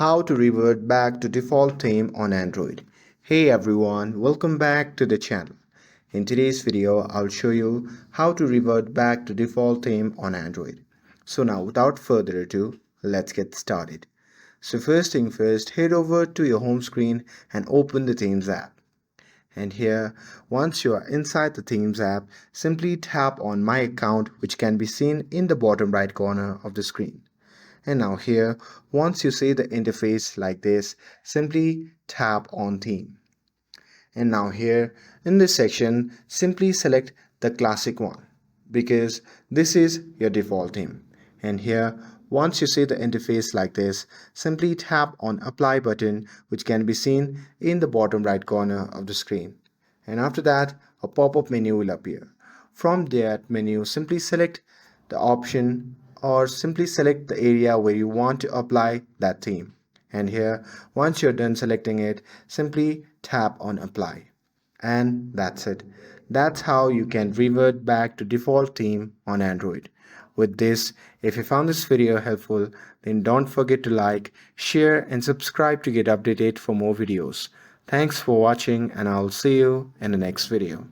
how to revert back to default theme on Android. Hey everyone, welcome back to the channel. In today's video, I'll show you how to revert back to default theme on Android. So now without further ado, let's get started. So first thing first, head over to your home screen and open the Themes app. And here, once you are inside the Themes app, simply tap on My Account, which can be seen in the bottom right corner of the screen. And now here, once you see the interface like this, simply tap on Theme. And now here, in this section, simply select the classic one because this is your default theme. And here, once you see the interface like this, simply tap on Apply button, which can be seen in the bottom right corner of the screen. And after that, a pop-up menu will appear. From that menu, simply select the option or simply select the area where you want to apply that theme. And here, once you're done selecting it, simply tap on Apply. And that's it. That's how you can revert back to default theme on Android. With this, if you found this video helpful, then don't forget to like, share and subscribe to get updated for more videos. Thanks for watching and I'll see you in the next video.